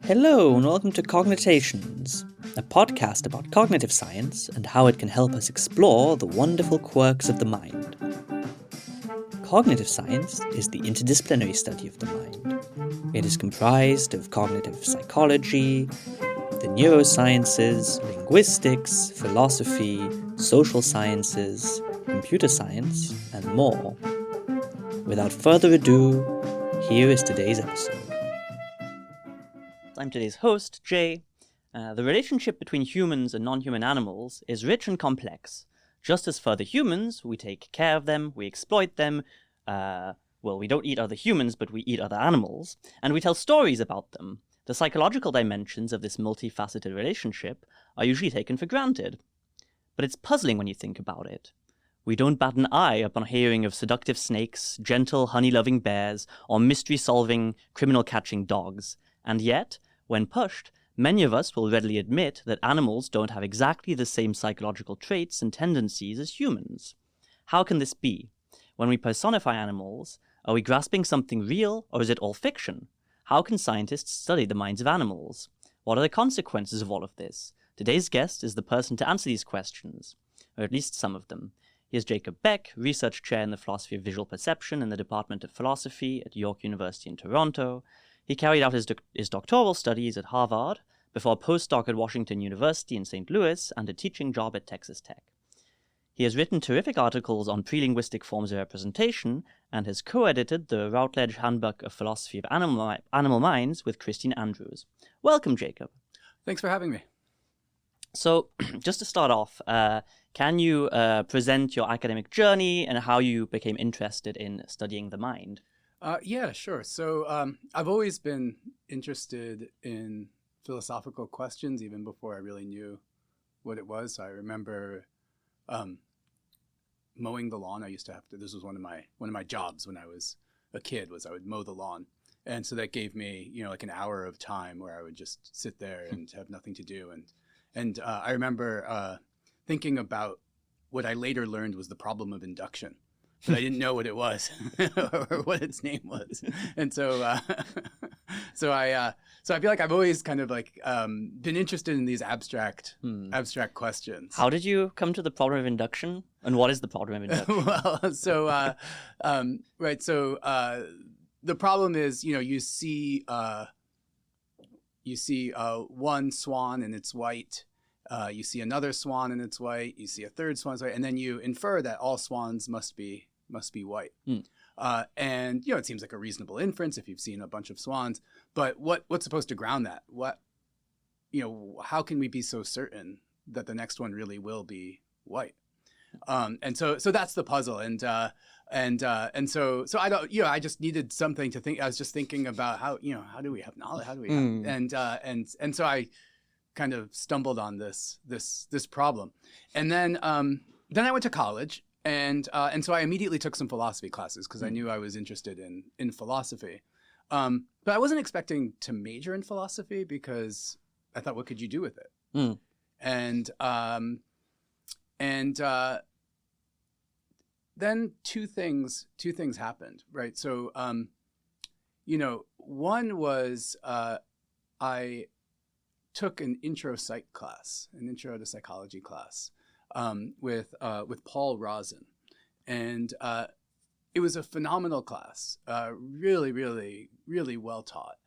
Hello and welcome to Cognitations, a podcast about cognitive science and how it can help us explore the wonderful quirks of the mind. Cognitive science is the interdisciplinary study of the mind. It is comprised of cognitive psychology, the neurosciences, linguistics, philosophy, social sciences, computer science, and more. Without further ado, here is today's episode. I'm today's host, Jay. The relationship between humans and non-human animals is rich and complex. Just as for the humans, we take care of them, we exploit them. We don't eat other humans, but we eat other animals, and we tell stories about them. The psychological dimensions of this multifaceted relationship are usually taken for granted. But it's puzzling when you think about it. We don't bat an eye upon hearing of seductive snakes, gentle honey-loving bears, or mystery-solving, criminal-catching dogs. And yet, when pushed, many of us will readily admit that animals don't have exactly the same psychological traits and tendencies as humans. How can this be? When we personify animals, are we grasping something real, or is it all fiction? How can scientists study the minds of animals? What are the consequences of all of this? Today's guest is the person to answer these questions, or at least some of them. He is Jacob Beck, research chair in the philosophy of visual perception in the Department of Philosophy at York University in Toronto. He carried out his doctoral studies at Harvard, before a postdoc at Washington University in St. Louis and a teaching job at Texas Tech. He has written terrific articles on pre-linguistic forms of representation and has co-edited the Routledge Handbook of Philosophy of Animal Minds with Kristin Andrews. Welcome, Jacob. Thanks for having me. So, just to start off, can you present your academic journey and how you became interested in studying the mind? Yeah, sure. So I've always been interested in philosophical questions even before I really knew what it was. So I remember mowing the lawn. I used to have to. This was one of my jobs when I was a kid. Was I would mow the lawn, and so that gave me like an hour of time where I would just sit there and have nothing to do. And I remember thinking about what I later learned was the problem of induction. But I didn't know what it was or what its name was, and so I feel like I've always kind of like been interested in these abstract questions. How did you come to the problem of induction, and what is the problem of induction? The problem is you see one swan and it's white. You see another swan and it's white. You see a third swan, and then you infer that all swans must be white. And it seems like a reasonable inference if you've seen a bunch of swans. But what's supposed to ground that? How can we be so certain that the next one really will be white? And so that's the puzzle. And so I don't. I just needed something to think. I was just thinking about how do we have knowledge? How do we? And so I kind of stumbled on this problem, and then I went to college, and so I immediately took some philosophy classes because I knew I was interested in philosophy, but I wasn't expecting to major in philosophy because I thought, what could you do with it? And then two things happened, right? So one was I took an intro to psychology class with Paul Rosen, and it was a phenomenal class, really, really, really well taught.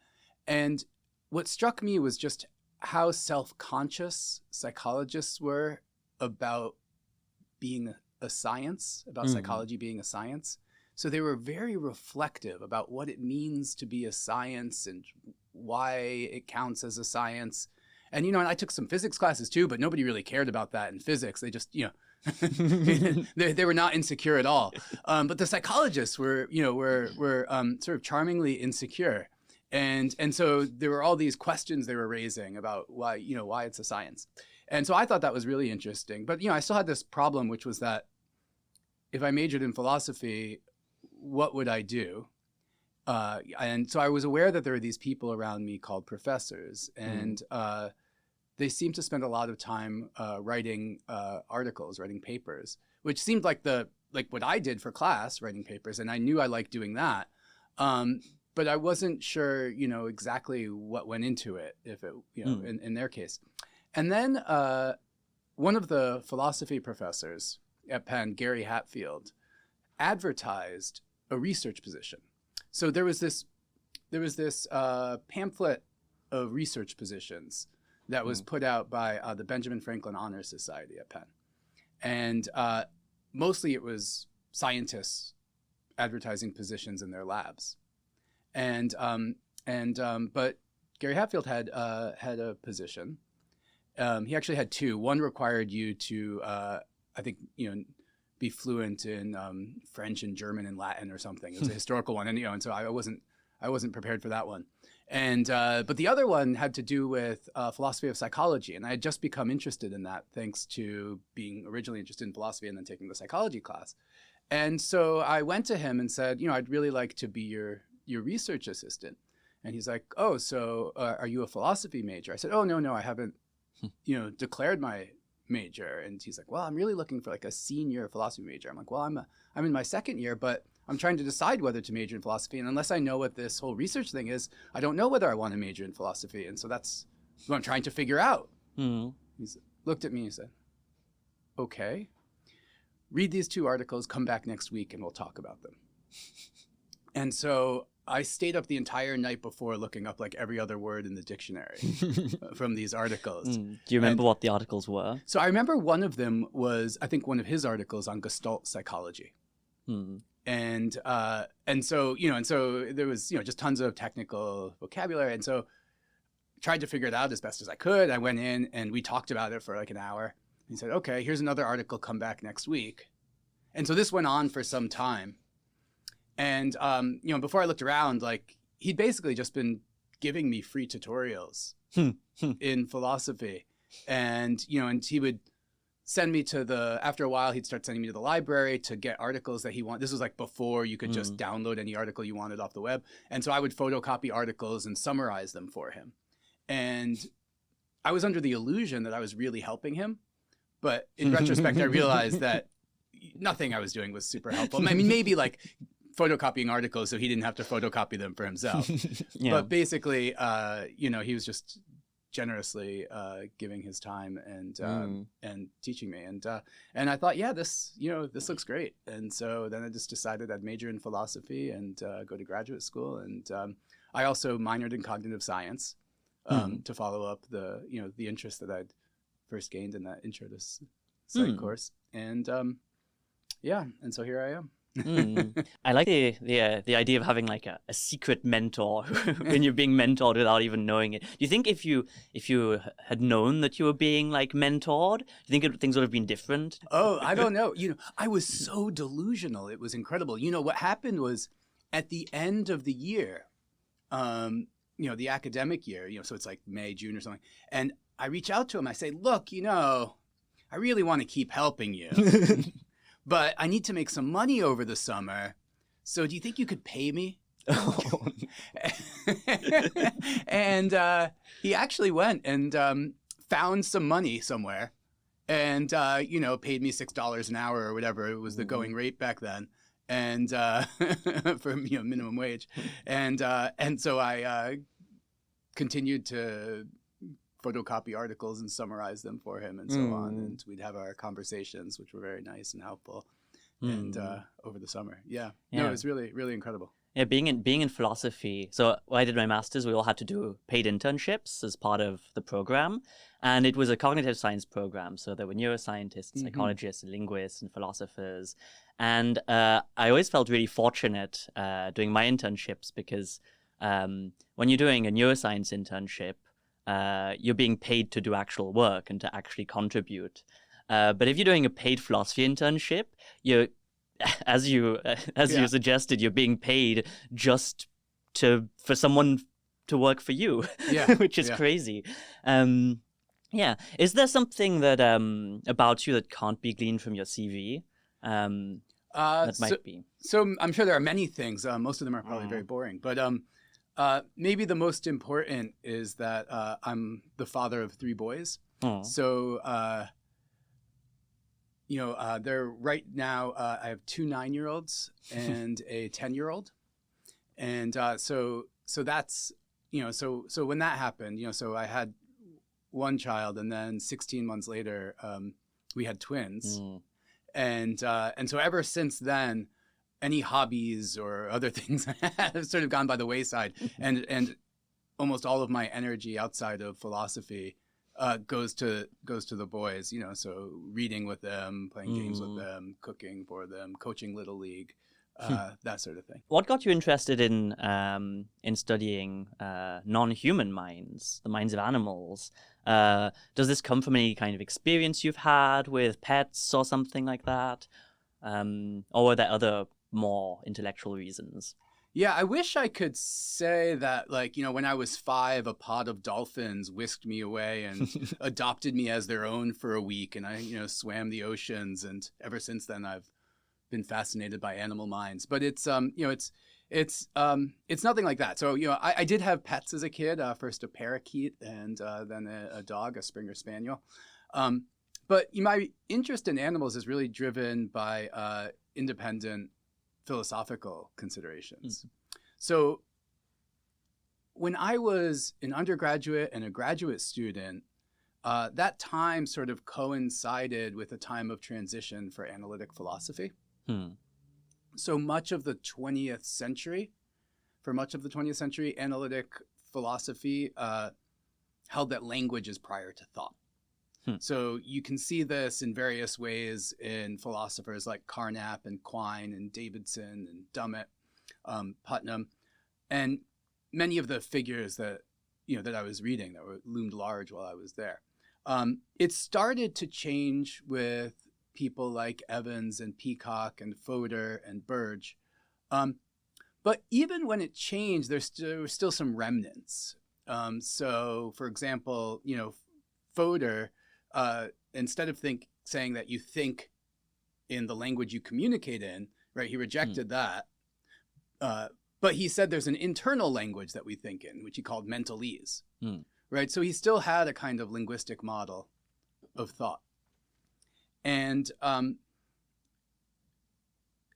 And what struck me was just how self-conscious psychologists were about being a science, about psychology being a science. So they were very reflective about what it means to be a science and why it counts as a science. And, and I took some physics classes too, but nobody really cared about that in physics. They just, they were not insecure at all. But the psychologists were sort of charmingly insecure. And so there were all these questions they were raising about why it's a science. And so I thought that was really interesting. But, I still had this problem, which was that if I majored in philosophy, what would I do? And so I was aware that there were these people around me called professors, and they seemed to spend a lot of time writing articles, writing papers, which seemed like what I did for class, writing papers, and I knew I liked doing that. but I wasn't sure, exactly what went into it, if it, in their case. And then one of the philosophy professors at Penn, Gary Hatfield, advertised a research position. So there was this pamphlet of research positions that was put out by the Benjamin Franklin Honor Society at Penn. And mostly it was scientists advertising positions in their labs. But Gary Hatfield had a position. He actually had two. One required you to, I think, be fluent in French and German and Latin or something. It was a historical one, and so I wasn't prepared for that one. And but the other one had to do with philosophy of psychology, and I had just become interested in that thanks to being originally interested in philosophy and then taking the psychology class. And so I went to him and said, I'd really like to be your research assistant. And he's like, oh, so are you a philosophy major? I said, oh, no, I haven't, declared my major. And he's like, well, I'm really looking for like a senior philosophy major. I'm like, well, I'm in my second year, but I'm trying to decide whether to major in philosophy. And unless I know what this whole research thing is, I don't know whether I want to major in philosophy. And so that's what I'm trying to figure out. He looked at me and said, okay, read these two articles, come back next week and we'll talk about them. And so I stayed up the entire night before looking up like every other word in the dictionary from these articles. Do you remember what the articles were? So I remember one of them was, I think, one of his articles on Gestalt psychology. And so there was, just tons of technical vocabulary. And so tried to figure it out as best as I could. I went in and we talked about it for like an hour. He said, okay, here's another article, come back next week. And so this went on for some time. And, before I looked around, like he'd basically just been giving me free tutorials in philosophy. And, and he would send me after a while, he'd start sending me to the library to get articles that he wanted. This was like before you could just download any article you wanted off the web. And so I would photocopy articles and summarize them for him. And I was under the illusion that I was really helping him. But in retrospect, I realized that nothing I was doing was super helpful. I mean, maybe like photocopying articles so he didn't have to photocopy them for himself. But basically, he was just generously giving his time and teaching me. And I thought, yeah, this looks great. And so then I just decided I'd major in philosophy and go to graduate school. And I also minored in cognitive science to follow up the interest that I'd first gained in that intro to psych course. And and so here I am. I like the idea of having like a secret mentor when you're being mentored without even knowing it. Do you think if you had known that you were being like mentored, do you think things would have been different? Oh, I don't know. I was so delusional. It was incredible. What happened was at the end of the year, the academic year, so it's like May, June or something. And I reach out to him. I say, look, I really want to keep helping you. But I need to make some money over the summer. So do you think you could pay me? And he actually went and found some money somewhere and, paid me $6 an hour or whatever. It was the going rate back then. And for, minimum wage. And so I continued to photocopy articles and summarize them for him and so on. And we'd have our conversations, which were very nice and helpful. And over the summer. No, it was really, really incredible. Yeah, being in philosophy. So when I did my master's, we all had to do paid internships as part of the program. And it was a cognitive science program. So there were neuroscientists, psychologists, linguists, and philosophers. And I always felt really fortunate doing my internships because when you're doing a neuroscience internship, you're being paid to do actual work and to actually contribute. But if you're doing a paid philosophy internship, you're, as you suggested, you're being paid just for someone to work for you, which is crazy. Is there something that about you that can't be gleaned from your CV? That might be. So I'm sure there are many things. Most of them are probably very boring, but maybe the most important is that I'm the father of 3 boys. So, they're right now, I have 2 9-year-olds and a 10-year-old. And so that's, so when that happened, so I had one child, and then 16 months later, we had twins. And so ever since then, any hobbies or other things have sort of gone by the wayside, and almost all of my energy outside of philosophy goes to the boys. So reading with them, playing games with them, cooking for them, coaching Little League, that sort of thing. What got you interested in studying non-human minds, the minds of animals? Does this come from any kind of experience you've had with pets or something like that? Or were there other more intellectual reasons? Yeah, I wish I could say that, when I was 5, a pod of dolphins whisked me away and adopted me as their own for a week, and I, swam the oceans, and ever since then I've been fascinated by animal minds. But it's nothing like that. So I did have pets as a kid. First a parakeet, and then a dog, a Springer Spaniel. But my interest in animals is really driven by independent philosophical considerations. So when I was an undergraduate and a graduate student, that time sort of coincided with a time of transition for analytic philosophy. So much of the 20th century, analytic philosophy held that language is prior to thought. So you can see this in various ways in philosophers like Carnap and Quine and Davidson and Dummett, Putnam, and many of the figures that that I was reading that loomed large while I was there. It started to change with people like Evans and Peacock and Fodor and Burge. But even when it changed, there were still some remnants. So, for example, Fodor, instead of saying that you think in the language you communicate in, right, he rejected that. But he said there's an internal language that we think in, which he called mentalese, right? So he still had a kind of linguistic model of thought. And on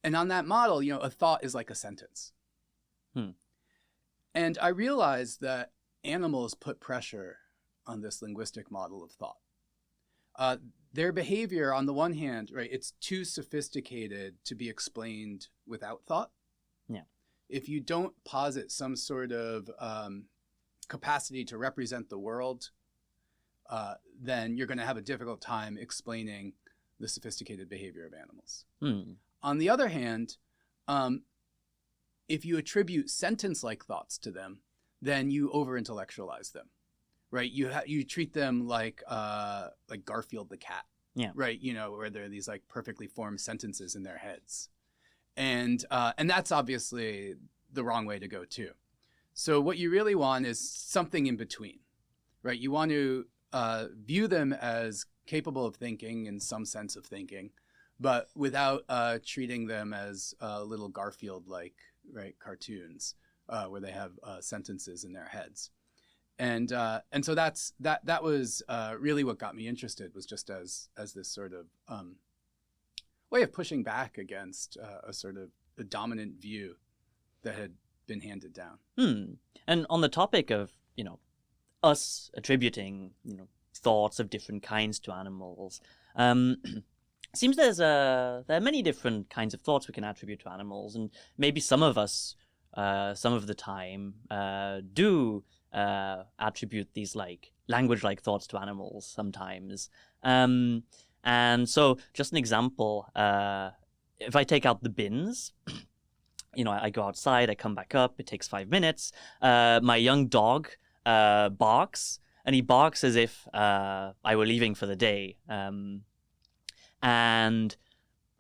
that model, a thought is like a sentence. And I realized that animals put pressure on this linguistic model of thought. Their behavior, on the one hand, right, it's too sophisticated to be explained without thought. Yeah. If you don't posit some sort of capacity to represent the world, then you're going to have a difficult time explaining the sophisticated behavior of animals. On the other hand, if you attribute sentence-like thoughts to them, then you over-intellectualize them, right? You treat them like Garfield the cat, right? Where there are these like perfectly formed sentences in their heads, and that's obviously the wrong way to go too. So what you really want is something in between, right? You want to view them as capable of thinking in some sense of thinking, but without treating them as little Garfield-like, right, cartoons where they have sentences in their heads. And so that was really what got me interested, was just as this sort of way of pushing back against a sort of a dominant view that had been handed down. And on the topic of us attributing thoughts of different kinds to animals, seems there are many different kinds of thoughts we can attribute to animals, and maybe some of us some of the time do attribute these like language-like thoughts to animals sometimes. And so just an example, if I take out the bins, I go outside, I come back up, it takes 5 minutes, my young dog barks, and he barks as if I were leaving for the day. And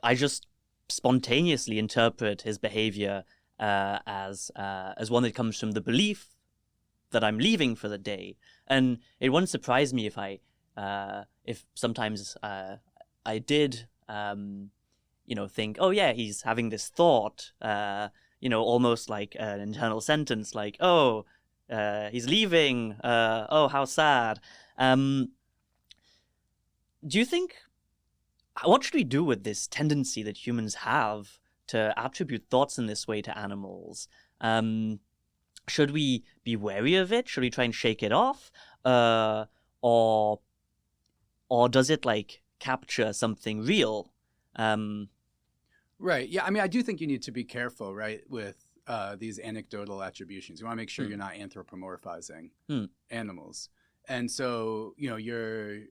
I just spontaneously interpret his behavior as one that comes from the belief that I'm leaving for the day. And it wouldn't surprise me if sometimes I did think, oh yeah, he's having this thought, almost like an internal sentence, like, oh, he's leaving, oh, how sad. Do you think, what should we do with this tendency that humans have to attribute thoughts in this way to animals? Should we be wary of it? Should we try and shake it off? Or does it like capture something real? Right. Yeah. I mean, I do think you need to be careful, right, with these anecdotal attributions. You want to make sure you're not anthropomorphizing animals. And so, you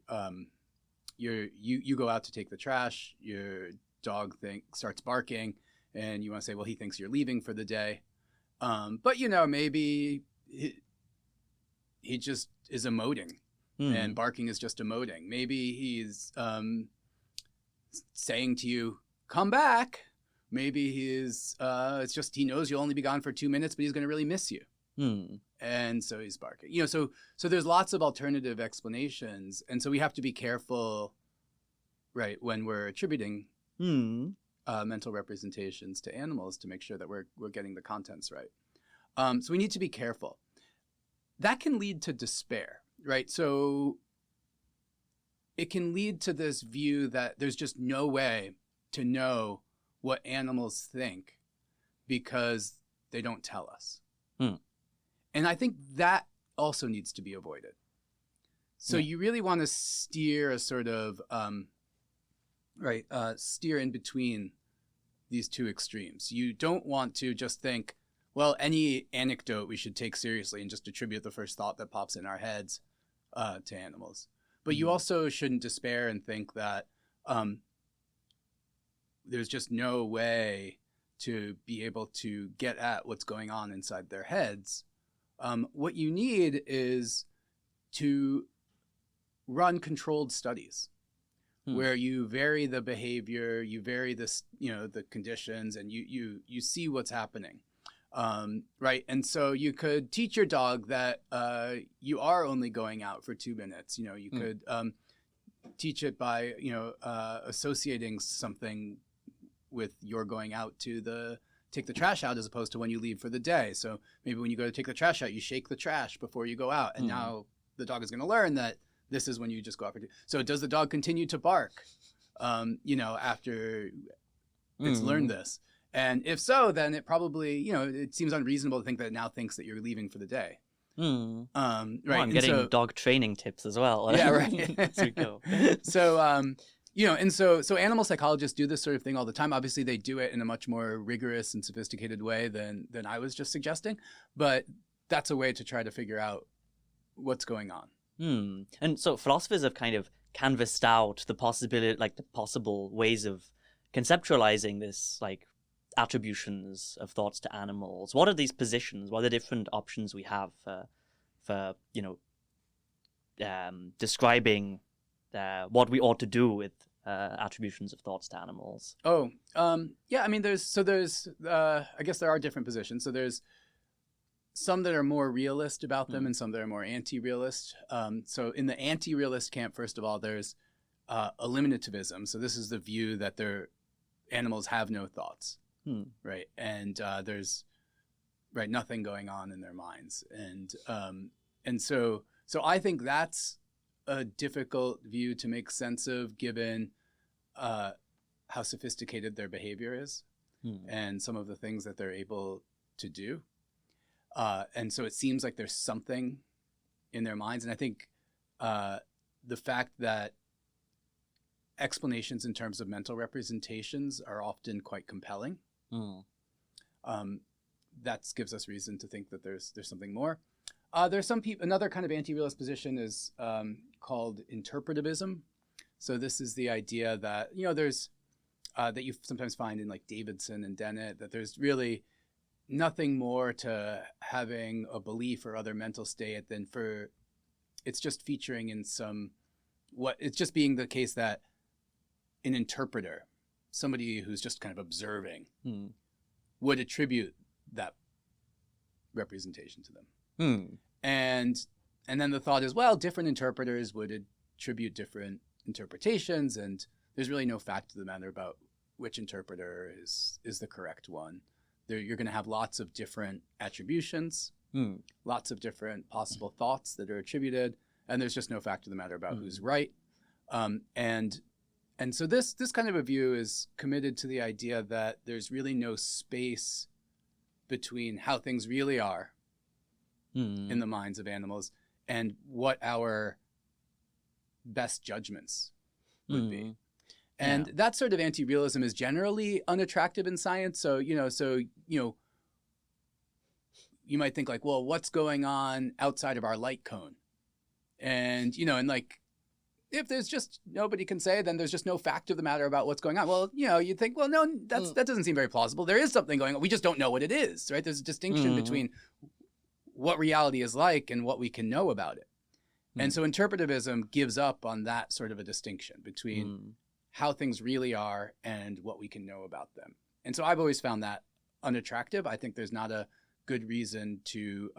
go out to take the trash. Your dog starts barking, and you want to say, well, he thinks you're leaving for the day. But maybe he just is emoting, and barking is just emoting. Maybe he's saying to you, come back. Maybe it's just he knows you'll only be gone for 2 minutes, but he's going to really miss you. And so he's barking. So there's lots of alternative explanations. And so we have to be careful, right, when we're attributing mental representations to animals to make sure that we're getting the contents right. So we need to be careful. That can lead to despair, right? So it can lead to this view that there's just no way to know what animals think because they don't tell us. And I think that also needs to be avoided. So you really want to steer a sort of, steer in between these two extremes. You don't want to just think, well, any anecdote we should take seriously and just attribute the first thought that pops in our heads to animals. But you also shouldn't despair and think that there's just no way to be able to get at what's going on inside their heads. What you need is to run controlled studies where you vary the behavior, you vary the conditions, and you see what's happening. Right. And so you could teach your dog that you are only going out for 2 minutes. You could teach it by, associating something with your going out to take the trash out as opposed to when you leave for the day. So maybe when you go to take the trash out, you shake the trash before you go out. And now the dog is going to learn that this is when you just go out for So does the dog continue to bark, after it's learned this? And if so, then it probably, it seems unreasonable to think that it now thinks that you're leaving for the day. Right. Well, I'm getting dog training tips as well. Yeah, right. As we go. So, and so animal psychologists do this sort of thing all the time. Obviously, they do it in a much more rigorous and sophisticated way than I was just suggesting. But that's a way to try to figure out what's going on. And so philosophers have kind of canvassed out the possibility, like the possible ways of conceptualizing this, like attributions of thoughts to animals. What are these positions? What are the different options we have for describing what we ought to do with attributions of thoughts to animals? Yeah. I mean, there's I guess there are different positions. So there's some that are more realist about them and some that are more anti-realist. So in the anti-realist camp, first of all, there's eliminativism. So this is the view that animals have no thoughts, right? And there's nothing going on in their minds. And so I think that's a difficult view to make sense of, given how sophisticated their behavior is and some of the things that they're able to do. And so it seems like there's something in their minds. And I think the fact that explanations in terms of mental representations are often quite compelling, that gives us reason to think that there's something more. There's some people. Another kind of anti-realist position is called interpretivism. So this is the idea that there's that you sometimes find in like Davidson and Dennett, that there's really nothing more to having a belief or other mental state than it's just featuring in it's just being the case that an interpreter, somebody who's just kind of observing, would attribute that representation to them. And then the thought is, well, different interpreters would attribute different interpretations, and there's really no fact to the matter about which interpreter is the correct one. You're going to have lots of different attributions, lots of different possible thoughts that are attributed, and there's just no fact to the matter about who's right. And so this kind of a view is committed to the idea that there's really no space between how things really are in the minds of animals and what our best judgments would be. And that sort of anti-realism is generally unattractive in science. So, you might think like, well, what's going on outside of our light cone? And, and like, if there's just nobody can say, then there's just no fact of the matter about what's going on. Well, you'd think, well, no, that doesn't seem very plausible. There is something going on. We just don't know what it is, right? There's a distinction between what reality is like and what we can know about it. And so interpretivism gives up on that sort of a distinction between how things really are and what we can know about them. And so I've always found that unattractive. I think there's not a good reason to,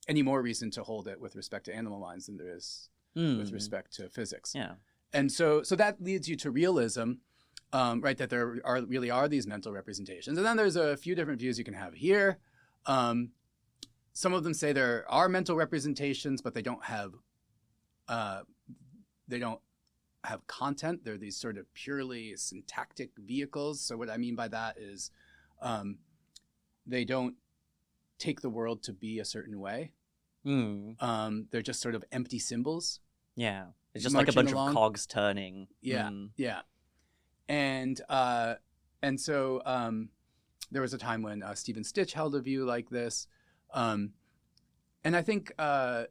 any more reason to hold it with respect to animal minds than there is with respect to physics. Yeah. And so that leads you to realism, right? That there really are these mental representations. And then there's a few different views you can have here. Some of them say there are mental representations, but they don't have content. They're these sort of purely syntactic vehicles. So what I mean by that is they don't take the world to be a certain way. They're just sort of empty symbols. Yeah. It's just like a bunch of cogs turning. Yeah. Yeah. And so there was a time when Stephen Stitch held a view like this. And I think that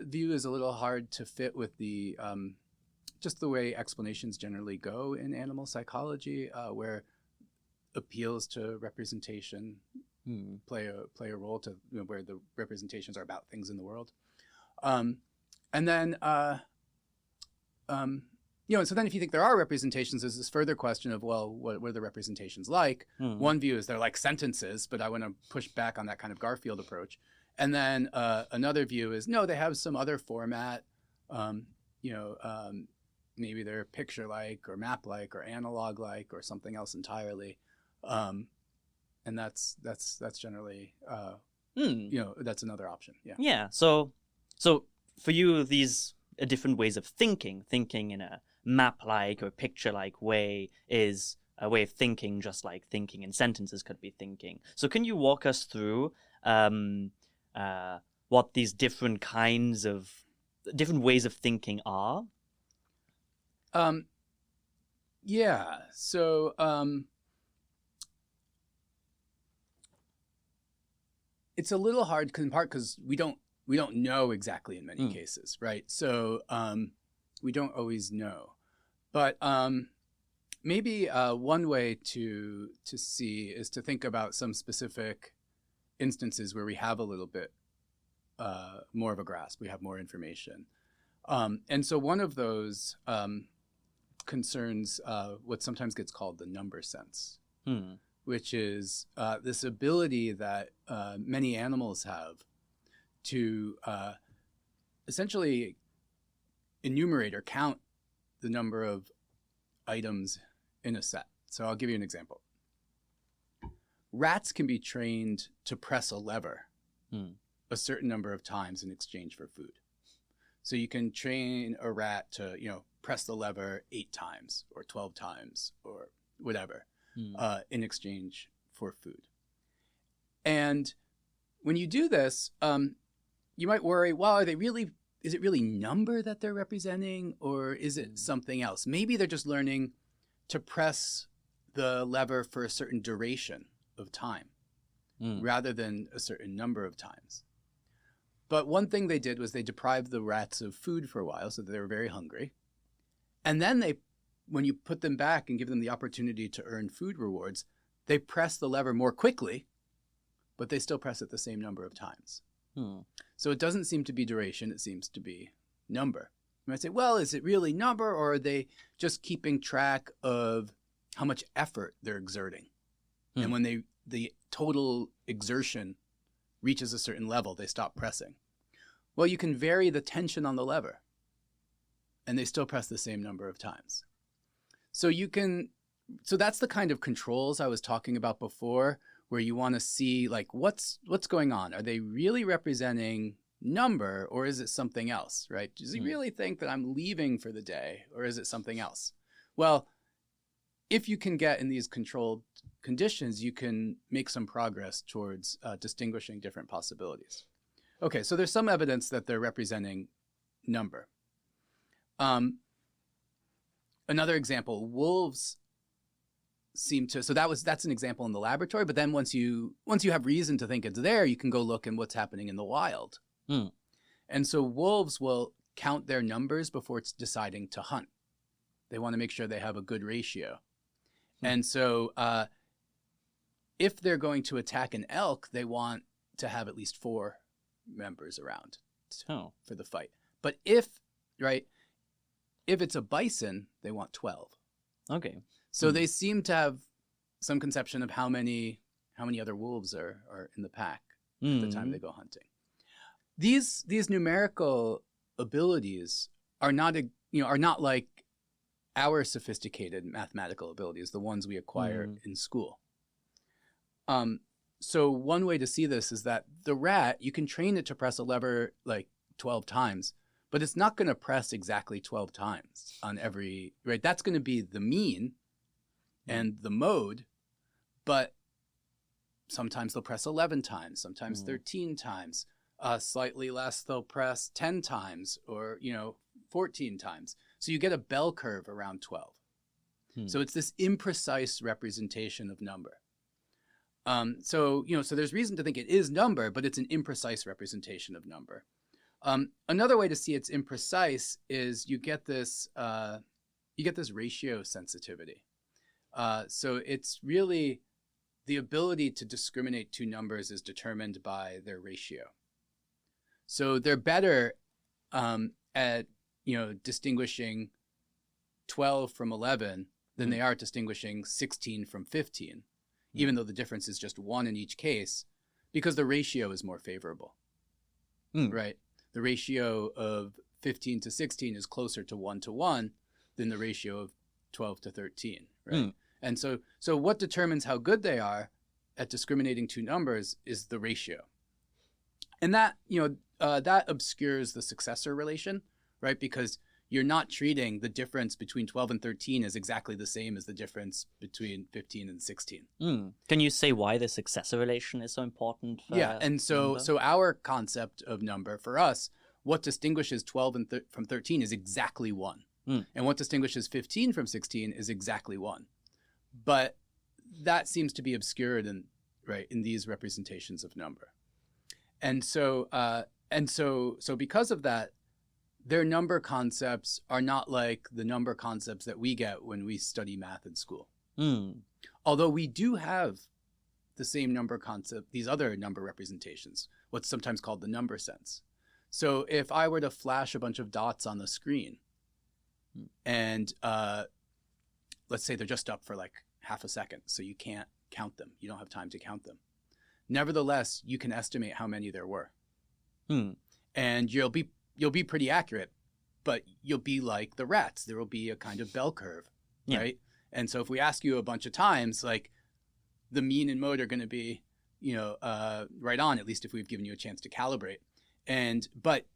view is a little hard to fit with the just the way explanations generally go in animal psychology, where appeals to representation play a role to where the representations are about things in the world. And then so then if you think there are representations, there's this further question of, well, what are the representations like? One view is they're like sentences, but I want to push back on that kind of Garfield approach. And then another view is, no, they have some other format. Maybe they're picture-like or map-like or analog-like or something else entirely. And that's generally, that's another option. Yeah. Yeah. So for you, these are different ways of thinking in a map-like or picture-like way is a way of thinking, just like thinking in sentences could be thinking. So can you walk us through what these different ways of thinking are? Yeah. So it's a little hard in part because we don't know exactly in many cases, right? So we don't always know. But maybe one way to see is to think about some specific instances where we have a little bit more of a grasp, we have more information. And so one of those concerns what sometimes gets called the number sense, which is this ability that many animals have to essentially enumerate or count the number of items in a set. So I'll give you an example. Rats can be trained to press a lever a certain number of times in exchange for food. So you can train a rat to, press the lever 8 times or 12 times or whatever in exchange for food. And when you do this, you might worry, well, is it really number that they're representing, or is it something else? Maybe they're just learning to press the lever for a certain duration of time rather than a certain number of times. But one thing they did was they deprived the rats of food for a while so that they were very hungry. And then when you put them back and give them the opportunity to earn food rewards, they press the lever more quickly, but they still press it the same number of times. So it doesn't seem to be duration, it seems to be number. You might say, well, is it really number, or are they just keeping track of how much effort they're exerting? And when the total exertion reaches a certain level, they stop pressing. Well, you can vary the tension on the lever, and they still press the same number of times. So that's the kind of controls I was talking about before, where you want to see like what's going on. Are they really representing number, or is it something else, right? Does he really think that I'm leaving for the day, or is it something else? Well, if you can get in these controlled conditions, you can make some progress towards distinguishing different possibilities. Okay, so there's some evidence that they're representing number. Another example, wolves seem to, so that's an example in the laboratory, but then once you have reason to think it's there, you can go look at what's happening in the wild. And so wolves will count their numbers before it's deciding to hunt. They want to make sure they have a good ratio. And so if they're going to attack an elk, they want to have at least 4 members around for the fight. But if it's a bison, they want 12. Okay. So they seem to have some conception of how many other wolves are in the pack at the time they go hunting. These numerical abilities are not like our sophisticated mathematical abilities, the ones we acquire in school. So one way to see this is that the rat, you can train it to press a lever like 12 times, but it's not going to press exactly 12 times on every, right? That's going to be the mean and the mode, but sometimes they'll press 11 times, sometimes 13 times, slightly less they'll press 10 times or, 14 times. So you get a bell curve around 12. So it's this imprecise representation of number. So there's reason to think it is number, but it's an imprecise representation of number. Another way to see it's imprecise is you get this ratio sensitivity. So it's really the ability to discriminate 2 numbers is determined by their ratio. So they're better at distinguishing 12 from 11 than they are at distinguishing 16 from 15, even though the difference is just 1 in each case, because the ratio is more favorable, right? The ratio of 15 to 16 is closer to 1 to 1 than the ratio of 12 to 13, right? And so what determines how good they are at discriminating 2 numbers is the ratio. And that, that obscures the successor relation, right? Because you're not treating the difference between 12 and 13 as exactly the same as the difference between 15 and 16. Can you say why the successor relation is so important? And so our concept of number for us, what distinguishes 12 from 13 is exactly 1. And what distinguishes 15 from 16 is exactly 1. But that seems to be obscured in these representations of number. And so because of that, their number concepts are not like the number concepts that we get when we study math in school. Although we do have the same number concept, these other number representations, what's sometimes called the number sense. So if I were to flash a bunch of dots on the screen and let's say they're just up for like half a second, so you can't count them. You don't have time to count them. Nevertheless, you can estimate how many there were. And you'll be pretty accurate, but you'll be like the rats. There will be a kind of bell curve, right? And so if we ask you a bunch of times, like the mean and mode are going to be, right on, at least if we've given you a chance to calibrate. But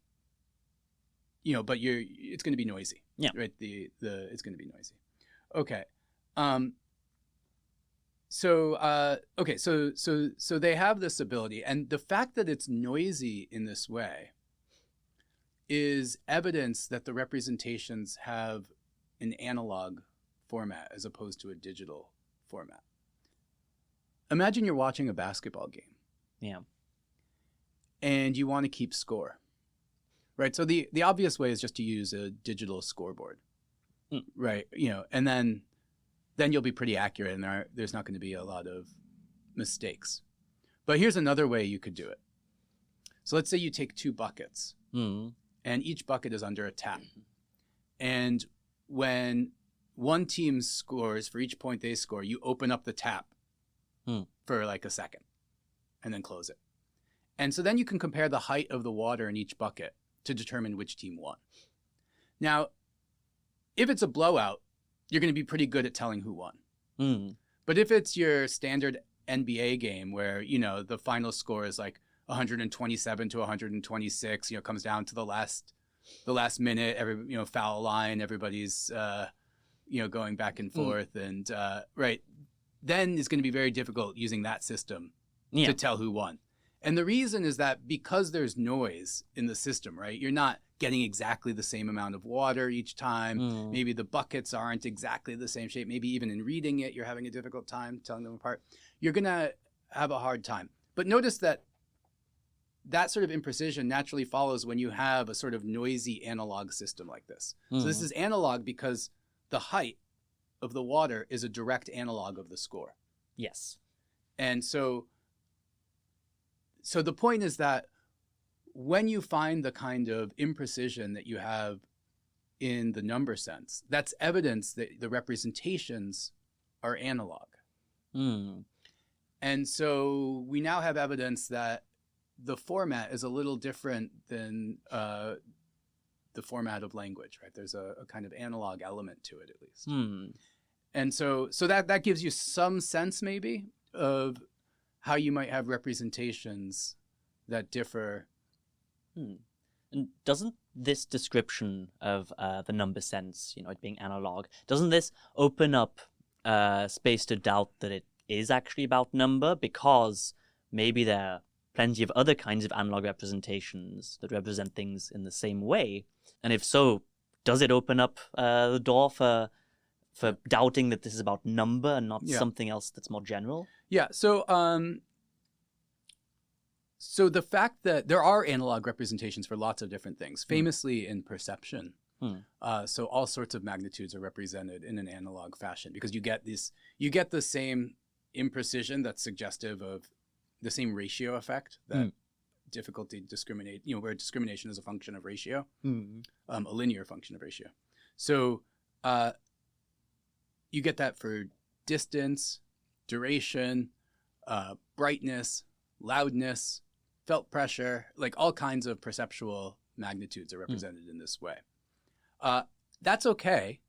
it's going to be noisy, right? It's going to be noisy. Okay. So they have this ability, and the fact that it's noisy in this way is evidence that the representations have an analog format as opposed to a digital format. Imagine you're watching a basketball game. Yeah. And you want to keep score. Right? So the obvious way is just to use a digital scoreboard. Right? And then you'll be pretty accurate and there's not going to be a lot of mistakes. But here's another way you could do it. So let's say you take 2 buckets. And each bucket is under a tap. And when one team scores, for each point they score, you open up the tap for like a second and then close it. And so then you can compare the height of the water in each bucket to determine which team won. Now, if it's a blowout, you're going to be pretty good at telling who won. But if it's your standard NBA game where, the final score is like 127 to 126, comes down to the last minute, foul line, everybody's, going back and forth, and right, then it's going to be very difficult using that system to tell who won. And the reason is that because there's noise in the system, right? You're not getting exactly the same amount of water each time. Maybe the buckets aren't exactly the same shape. Maybe even in reading it, you're having a difficult time telling them apart. You're going to have a hard time. But notice that sort of imprecision naturally follows when you have a sort of noisy analog system like this. So this is analog because the height of the water is a direct analog of the score. Yes. And so the point is that when you find the kind of imprecision that you have in the number sense, that's evidence that the representations are analog. And so we now have evidence that the format is a little different than the format of language, right? There's a kind of analog element to it, at least. And so that gives you some sense maybe of how you might have representations that differ. And doesn't this description of the number sense, it being analog, doesn't this open up space to doubt that it is actually about number, because maybe there are plenty of other kinds of analog representations that represent things in the same way? And if so, does it open up the door for doubting that this is about number and not something else that's more general? Yeah. So the fact that there are analog representations for lots of different things, famously in perception. So all sorts of magnitudes are represented in an analog fashion because you get the same imprecision that's suggestive of the same ratio effect that difficulty discriminate, where discrimination is a function of ratio, a linear function of ratio. So you get that for distance, duration, brightness, loudness, felt pressure, like all kinds of perceptual magnitudes are represented in this way. That's okay.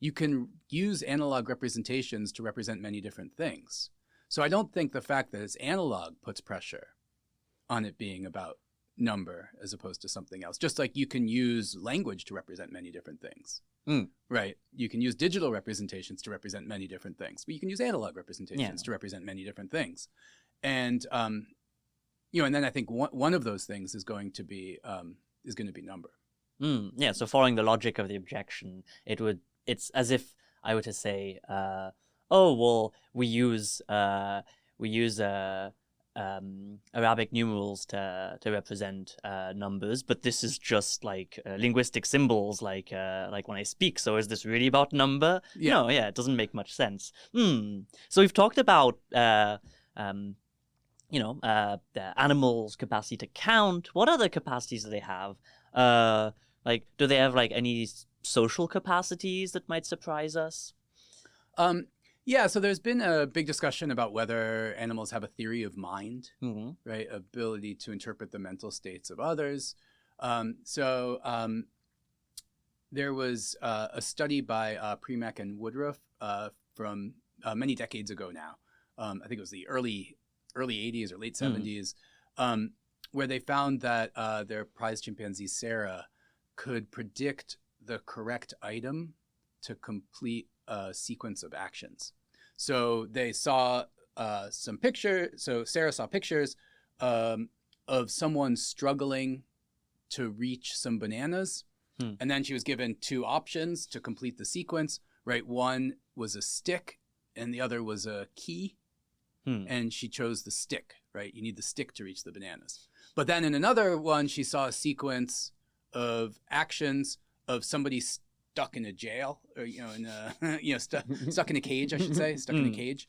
You can use analog representations to represent many different things. So I don't think the fact that it's analog puts pressure on it being about number as opposed to something else. Just like you can use language to represent many different things, right? You can use digital representations to represent many different things, but you can use analog representations to represent many different things. And, and then I think one of those things is going to be number. Yeah, so following the logic of the objection, it's as if I were to say, we use Arabic numerals to represent numbers, but this is just like linguistic symbols, like when I speak. So is this really about number? Yeah. No, it doesn't make much sense. So we've talked about the animals' capacity to count. What other capacities do they have? Do they have any social capacities that might surprise us? Yeah, so there's been a big discussion about whether animals have a theory of mind, right? Ability to interpret the mental states of others. There was a study by Premack and Woodruff from many decades ago now. I think it was the early 80s or late 70s, where they found that their prize chimpanzee, Sarah, could predict the correct item to complete a sequence of actions. So they saw some pictures. So Sarah saw pictures of someone struggling to reach some bananas. And then she was given two options to complete the sequence, right? One was a stick and the other was a key. And she chose the stick, right? You need the stick to reach the bananas. But then in another one, she saw a sequence of actions of somebody stuck in a jail, or stuck in a cage, I should say, stuck in a cage,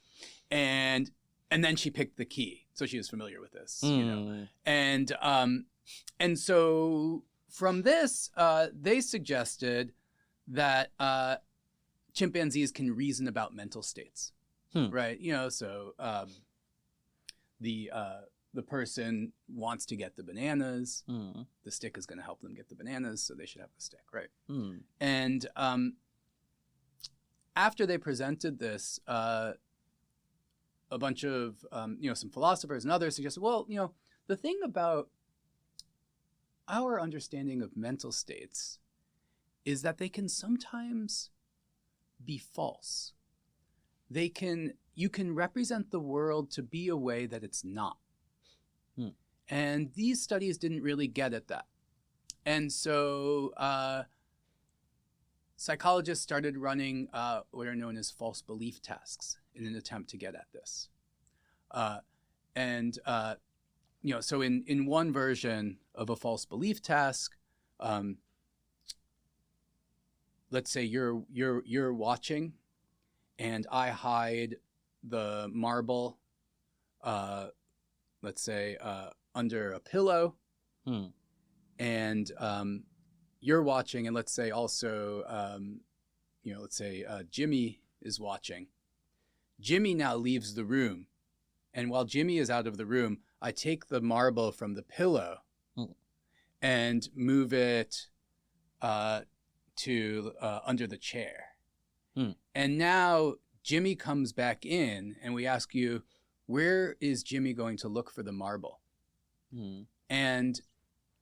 and then she picked the key, so she was familiar with this, and so from this, they suggested that chimpanzees can reason about mental states, right? So the person wants to get the bananas. The stick is going to help them get the bananas, so they should have the stick, right? And after they presented this, a bunch of some philosophers and others suggested, well, the thing about our understanding of mental states is that they can sometimes be false. You can represent the world to be a way that it's not. And these studies didn't really get at that. And so psychologists started running what are known as false belief tasks in an attempt to get at this. So in one version of a false belief task, let's say you're watching, and I hide the marble, let's say under a pillow, and you're watching, and let's say also, Jimmy is watching. Jimmy now leaves the room, and while Jimmy is out of the room, I take the marble from the pillow and move it to under the chair. And now Jimmy comes back in, and we ask you, where is Jimmy going to look for the marble? And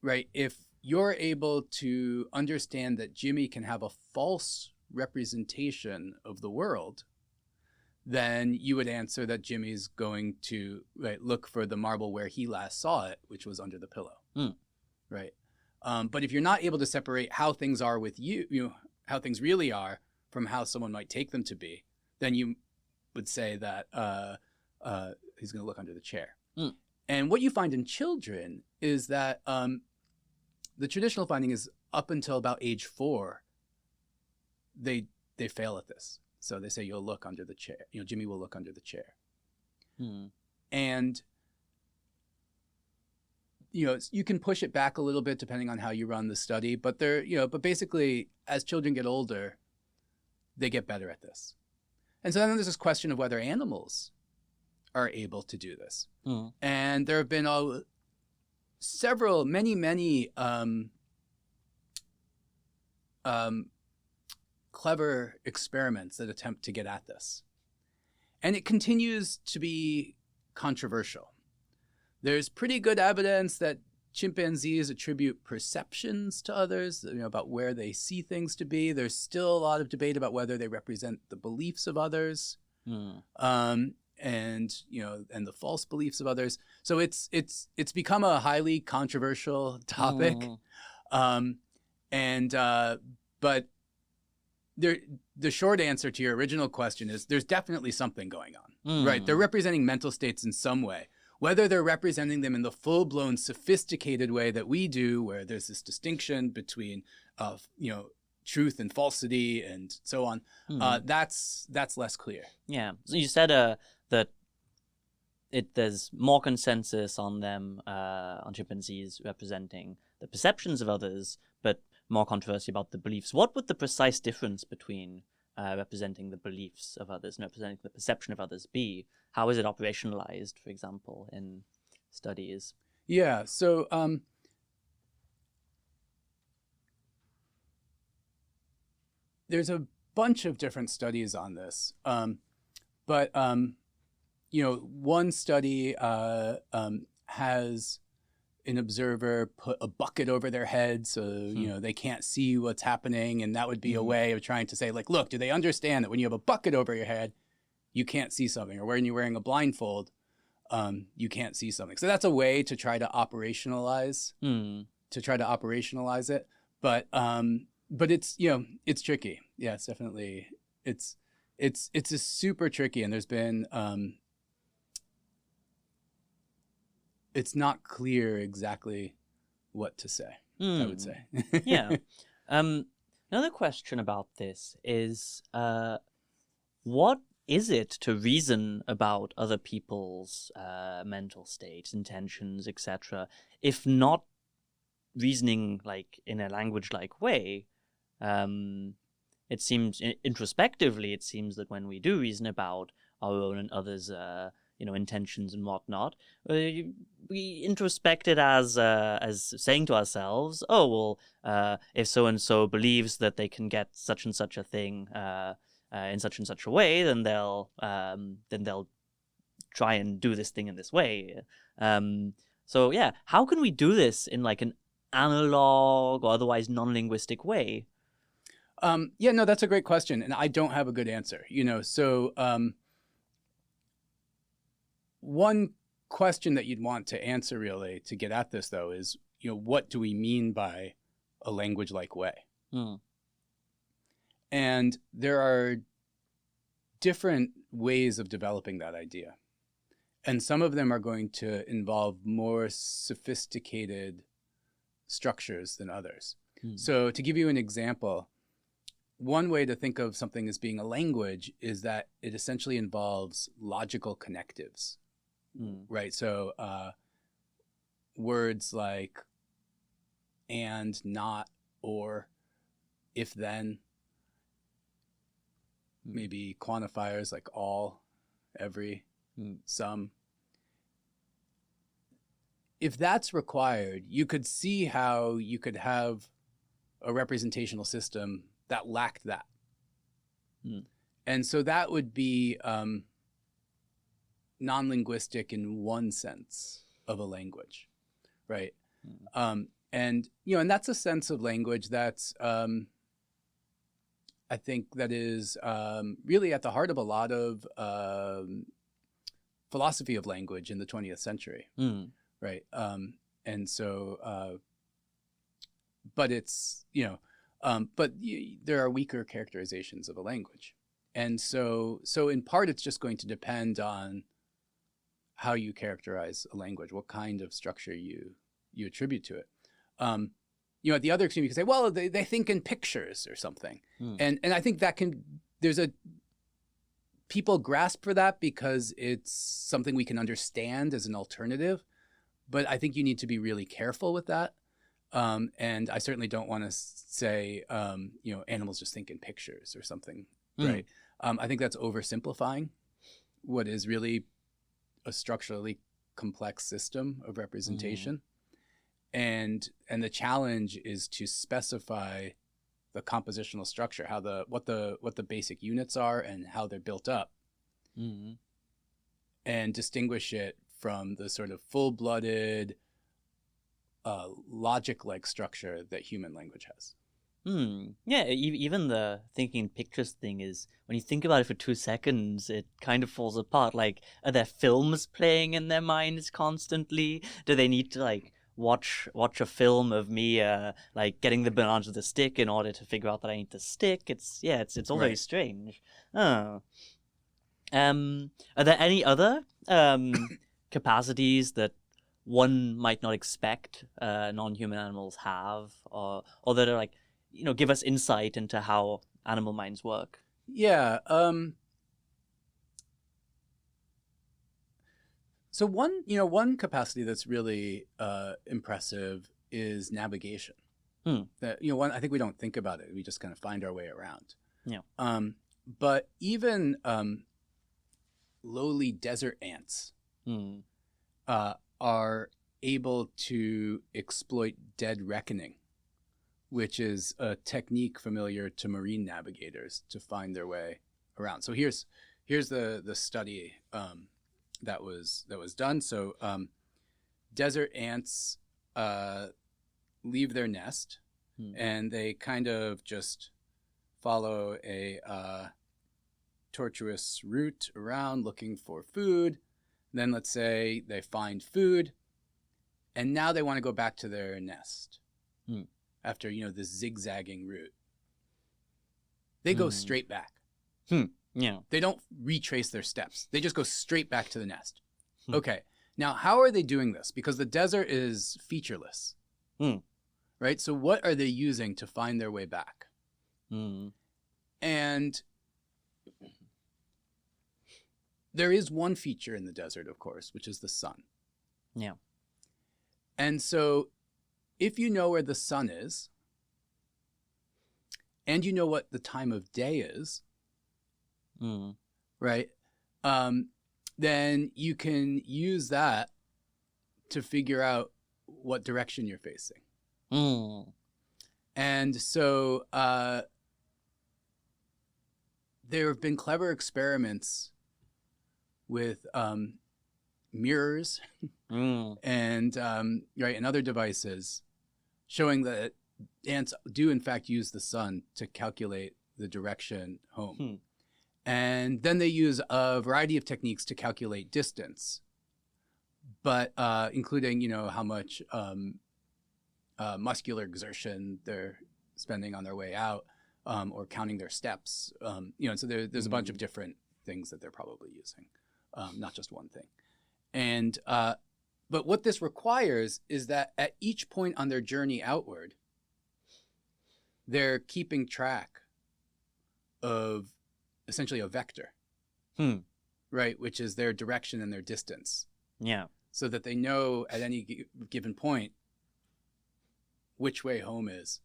right, if you're able to understand that Jimmy can have a false representation of the world, then you would answer that Jimmy's going to look for the marble where he last saw it, which was under the pillow. Right. But if you're not able to separate how things are with you, how things really are from how someone might take them to be, then you would say that he's going to look under the chair. And what you find in children is that the traditional finding is up until about age 4, they fail at this. So they say, you'll look under the chair. Jimmy will look under the chair. And you can push it back a little bit depending on how you run the study, but but basically, as children get older, they get better at this. And so then there's this question of whether animals are able to do this. And there have been many clever experiments that attempt to get at this. And it continues to be controversial. There's pretty good evidence that chimpanzees attribute perceptions to others, about where they see things to be. There's still a lot of debate about whether they represent the beliefs of others, and the false beliefs of others. So it's become a highly controversial topic. But the short answer to your original question is there's definitely something going on, right? They're representing mental states in some way. Whether they're representing them in the full-blown sophisticated way that we do, where there's this distinction between, truth and falsity and so on, that's less clear. Yeah. So you said that there's more consensus on them, on chimpanzees representing the perceptions of others, but more controversy about the beliefs. What would the precise difference between representing the beliefs of others and representing the perception of others be? How is it operationalized, for example, in studies? Yeah, so there's a bunch of different studies on this. But one study has an observer put a bucket over their head so they can't see what's happening, and that would be a way of trying to say, like, look, do they understand that when you have a bucket over your head, you can't see something, or when you're wearing a blindfold, you can't see something. So that's a way to try to operationalize it, but it's it's tricky. Yeah, it's definitely it's super tricky, and there's been it's not clear exactly what to say, I would say. Yeah. Another question about this is, what is it to reason about other people's mental states, intentions, etc., if not reasoning like in a language-like way? It seems introspectively, it seems that when we do reason about our own and others' intentions and whatnot, we introspect it as saying to ourselves, oh well, if so and so believes that they can get such and such a thing in such and such a way, then they'll try and do this thing in this way. So yeah, how can we do this in like an analog or otherwise non-linguistic way? Yeah, no, that's a great question, and I don't have a good answer. So one question that you'd want to answer really to get at this though is, what do we mean by a language-like way? And there are different ways of developing that idea. And some of them are going to involve more sophisticated structures than others. So to give you an example, one way to think of something as being a language is that it essentially involves logical connectives, right? So words like and, not, or, if, then, maybe quantifiers like all, every, some. If that's required, you could see how you could have a representational system that lacked that. And so that would be non-linguistic in one sense of a language, right? And that's a sense of language that's, I think that is really at the heart of a lot of philosophy of language in the 20th century, right? And so, but it's, but there are weaker characterizations of a language. And so in part, it's just going to depend on how you characterize a language, what kind of structure you attribute to it. At the other extreme, you can say, well, they think in pictures or something. And I think that people grasp for that because it's something we can understand as an alternative. But I think you need to be really careful with that. And I certainly don't want to say, animals just think in pictures or something, right? I think that's oversimplifying what is really a structurally complex system of representation. And the challenge is to specify the compositional structure, what the basic units are and how they're built up, and distinguish it from the sort of full-blooded logic-like structure that human language has. Yeah, even the thinking pictures thing is, when you think about it for 2 seconds, it kind of falls apart. Like, are there films playing in their minds constantly? Do they need to watch a film of me getting the banana to the stick in order to figure out that I need the stick? It's all very strange. Are there any other capacities that one might not expect non-human animals have, or that are give us insight into how animal minds work? Yeah. So one capacity that's really impressive is navigation. That I think we don't think about it. We just kind of find our way around. Yeah. But even lowly desert ants are able to exploit dead reckoning, which is a technique familiar to marine navigators to find their way around. So here's the study that was done. So desert ants leave their nest and they kind of just follow a tortuous route around looking for food. Then let's say they find food and now they want to go back to their nest after, this zigzagging route. They go straight back. Yeah. They don't retrace their steps. They just go straight back to the nest. Okay. Now, how are they doing this? Because the desert is featureless. Right? So what are they using to find their way back? And there is one feature in the desert, of course, which is the sun. Yeah. And so if you know where the sun is, and you know what the time of day is, right, then you can use that to figure out what direction you're facing. And so there have been clever experiments with mirrors and other devices showing that ants do in fact use the sun to calculate the direction home. And then they use a variety of techniques to calculate distance, but including, how much muscular exertion they're spending on their way out, or counting their steps. So there's a bunch of different things that they're probably using, not just one thing. And but what this requires is that at each point on their journey outward, they're keeping track of essentially a vector, right? Which is their direction and their distance. Yeah. So that they know at any given point which way home is,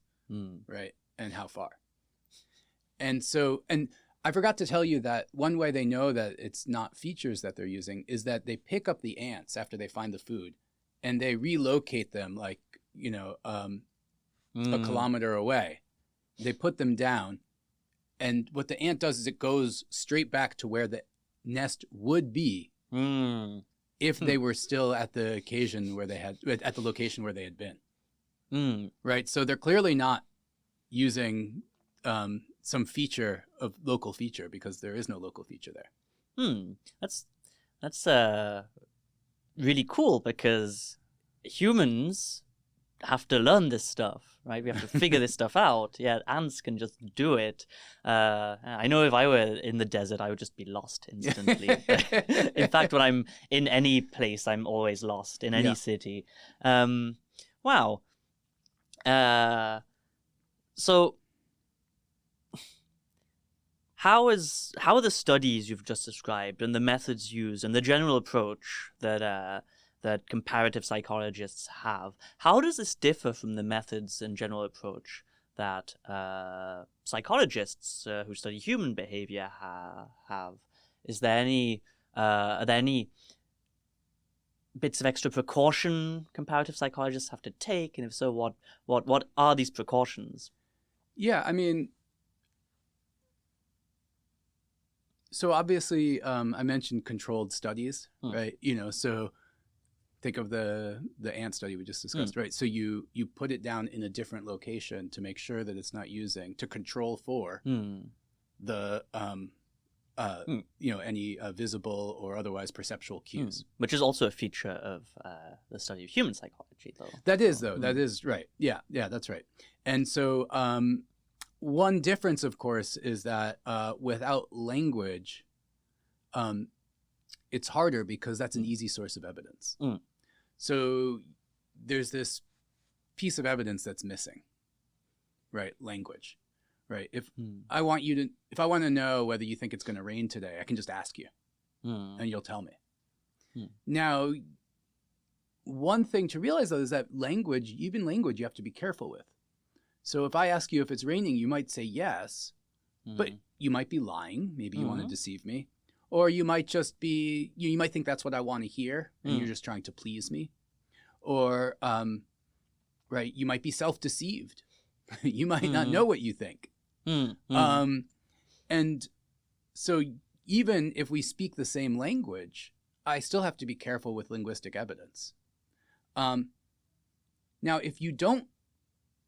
right? And how far. And I forgot to tell you that one way they know that it's not features that they're using is that they pick up the ants after they find the food and they relocate them like, a kilometer away. They put them down. And what the ant does is it goes straight back to where the nest would be if they were still at the location where they had been. Right. So they're clearly not using some feature of local feature because there is no local feature there. That's really cool because humans have to learn this stuff, right? We have to figure this stuff out. Yeah, ants can just do it. I know if I were in the desert, I would just be lost instantly. In fact, when I'm in any place, I'm always lost in any city. Wow. So how are the studies you've just described and the methods used and the general approach that comparative psychologists have, how does this differ from the methods and general approach that psychologists who study human behavior have? Is there are there any bits of extra precaution comparative psychologists have to take? And if so, what are these precautions? Yeah, I mean, so obviously I mentioned controlled studies, right? So think of the ant study we just discussed, right? So you put it down in a different location to make sure that it's not to control for the any visible or otherwise perceptual cues. Which is also a feature of the study of human psychology, though. That is right. Yeah, that's right. And so one difference, of course, is that without language, it's harder because that's an easy source of evidence. So there's this piece of evidence that's missing, right? Language, right? If I want to know whether you think it's going to rain today, I can just ask you and you'll tell me. Now, one thing to realize though is that even language you have to be careful with. So if I ask you if it's raining, you might say yes, but you might be lying. Maybe you want to deceive me. Or you might just be, you might think that's what I want to hear, and you're just trying to please me. Or, right, you might be self-deceived. You might not know what you think. And so even if we speak the same language, I still have to be careful with linguistic evidence. Now, if you don't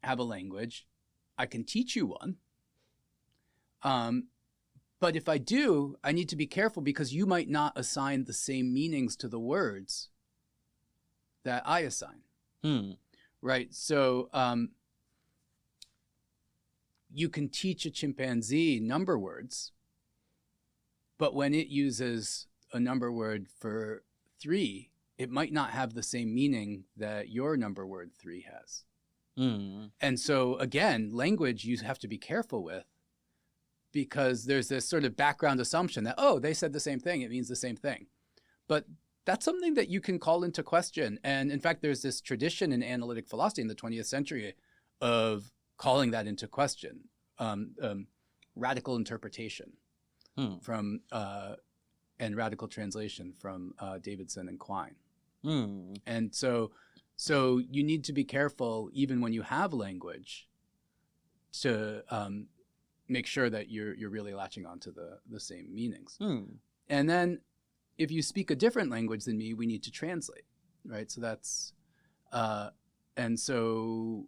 have a language, I can teach you one. But if I do, I need to be careful because you might not assign the same meanings to the words that I assign. Right? So you can teach a chimpanzee number words, but when it uses a number word for 3, it might not have the same meaning that your number word 3 has. And so again, language you have to be careful with, because there's this sort of background assumption that, they said the same thing, it means the same thing. But that's something that you can call into question. And in fact, there's this tradition in analytic philosophy in the 20th century of calling that into question, radical interpretation from and radical translation from Davidson and Quine. And so you need to be careful, even when you have language, to make sure that you're really latching onto the same meanings. And then if you speak a different language than me, we need to translate, right? So that's and so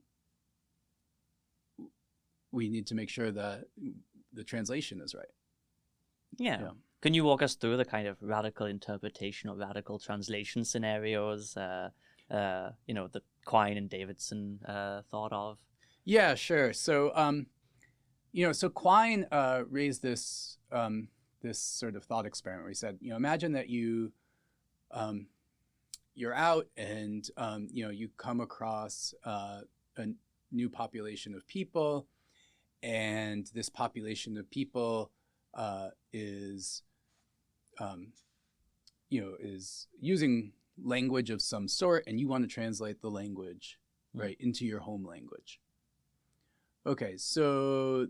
we need to make sure that the translation is right. Yeah. Yeah. Can you walk us through the kind of radical interpretation or radical translation scenarios, that Quine and Davidson thought of? Yeah, sure. So, so Quine raised this this sort of thought experiment where he said, imagine that you're out and you come across a new population of people, and this population of people is using language of some sort, and you want to translate the language right into your home language. Okay, so